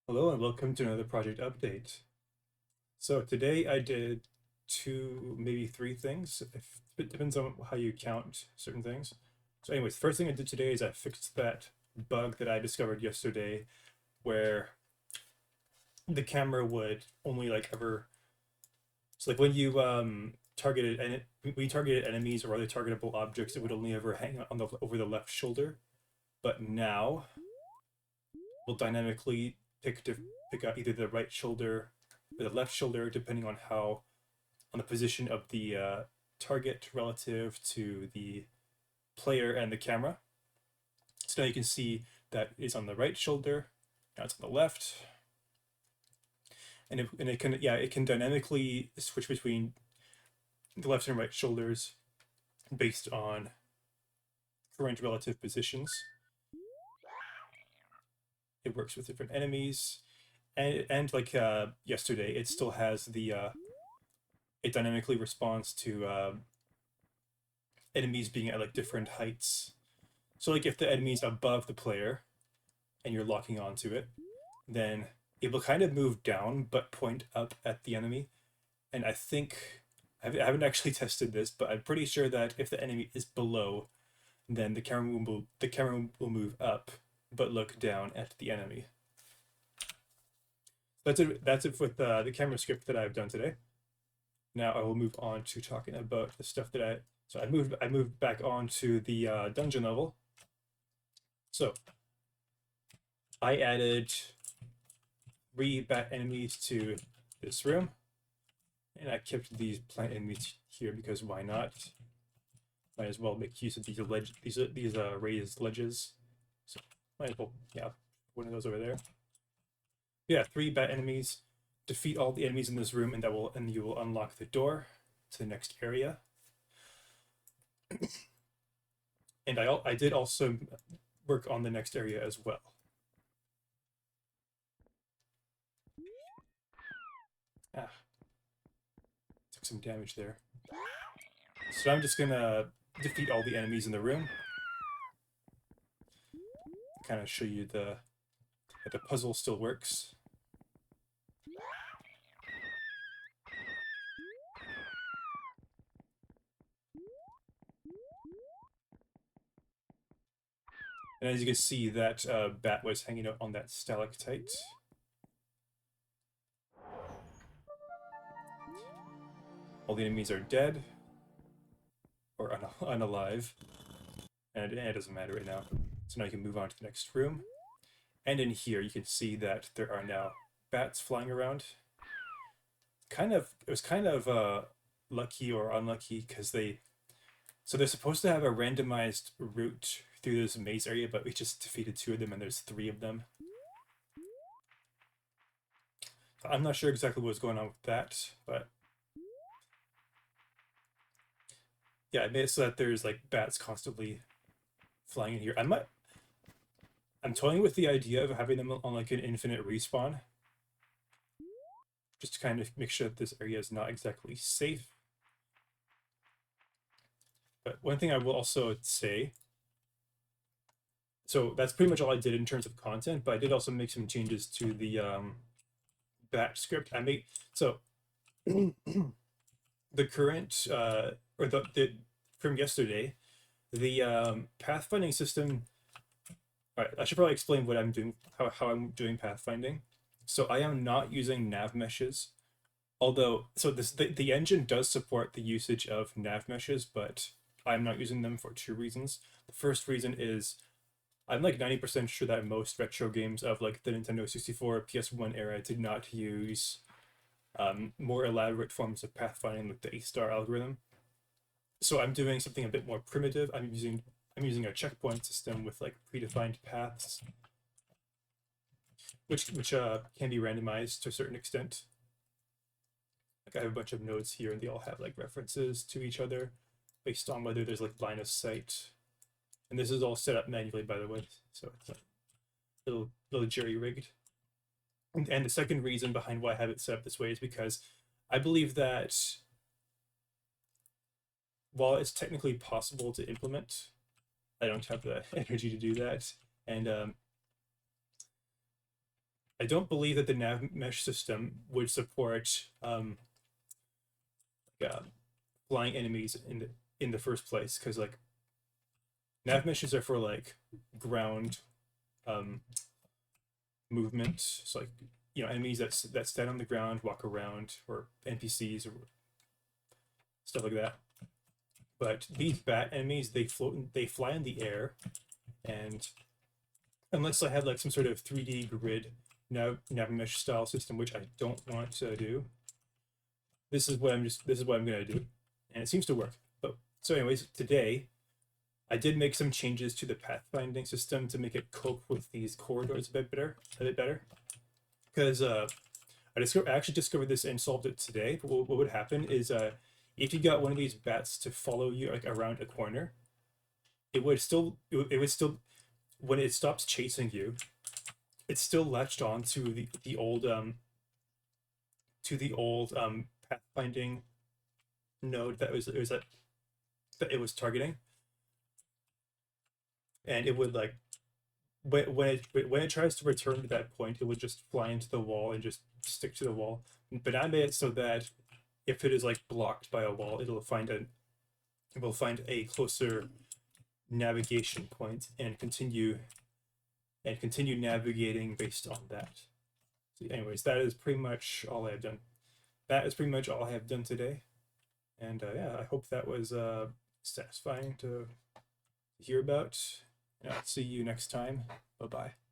Hello and welcome to another project update. So today I did two, maybe three things. It depends on how you count certain things. So anyways, first thing I did today is I fixed that bug that I discovered yesterday where the camera would only like ever, so like when you targeted and we targeted enemies or other targetable objects, it would only ever hang on the over the left shoulder. But now we'll dynamically pick out either the right shoulder or the left shoulder depending on how on the position of the target relative to the player and the camera. So now you can see that it's on the right shoulder, now it's on the left, and it can it can dynamically switch between the left and right shoulders based on current relative positions. It works with different enemies, and like yesterday, it still has the it dynamically responds to enemies being at like different heights. So like if the enemy's above the player and you're locking onto it, then it will kind of move down but point up at the enemy. And I think I haven't actually tested this, but I'm pretty sure that if the enemy is below, then the camera will move up but look down at the enemy. That's it. That's it with the camera script that I've done today. Now I will move on to talking about the stuff that I moved back on to the dungeon level. So I added three bat enemies to this room, and I kept these plant enemies here because why not? Might as well make use of these raised ledges. So might as well one of those over there. Yeah, three bat enemies. Defeat all the enemies in this room, and you will unlock the door to the next area. And I did also work on the next area as well. Ah, took some damage there. So I'm just gonna defeat all the enemies in the room. Kind of show you that the puzzle still works. And as you can see, that bat was hanging out on that stalactite. All the enemies are dead or unalive, and it doesn't matter right now. So now you can move on to the next room. And in here, you can see that there are now bats flying around. It was kind of lucky or unlucky because they're supposed to have a randomized route through this maze area, but we just defeated two of them, and there's three of them. I'm not sure exactly what's going on with that, but yeah, it made it so that there's like bats constantly flying in here. I'm toying with the idea of having them on like an infinite respawn, just to kind of make sure that this area is not exactly safe. But one thing I will also say, so that's pretty much all I did in terms of content, but I did also make some changes to the batch script. I made so the current or the from yesterday, the pathfinding system. All right, I should probably explain what I'm doing, how I'm doing pathfinding. So I am not using nav meshes, although the engine does support the usage of nav meshes, but I'm not using them for two reasons. The first reason is I'm like 90% sure that most retro games of like the Nintendo 64, PS1 era did not use more elaborate forms of pathfinding like the A-star algorithm. So I'm doing something a bit more primitive. I'm using a checkpoint system with like predefined paths, which can be randomized to a certain extent. Like I have a bunch of nodes here, and they all have like references to each other based on whether there's like line of sight. And this is all set up manually, by the way, so it's like little jerry rigged. And the second reason behind why I have it set up this way is because I believe that while it's technically possible to implement, I don't have the energy to do that. And I don't believe that the navmesh system would support uh, flying enemies in the first place, because like nav meshes are for like ground um, movement. So like enemies that stand on the ground, walk around, or NPCs or stuff like that. But these bat enemies, they float, they fly in the air, and unless I had like some sort of 3D grid nav mesh style system, which I don't want to do, this is what I'm gonna do, and it seems to work. But so, anyways, today I did make some changes to the pathfinding system to make it cope with these corridors a bit better. Because I actually discovered this and solved it today. But what would happen is if you got one of these bats to follow you like around a corner, it would still when it stops chasing you, it's still latched on to the old pathfinding node that it was targeting, and it would like when it tries to return to that point, it would just fly into the wall and just stick to the wall. But I made it so that if it is like blocked by a wall, it will find a closer navigation point and continue navigating based on that. So anyways, that is pretty much all I have done. That is pretty much all I have done today. And yeah, I hope that was satisfying to hear about. And I'll see you next time. Bye bye.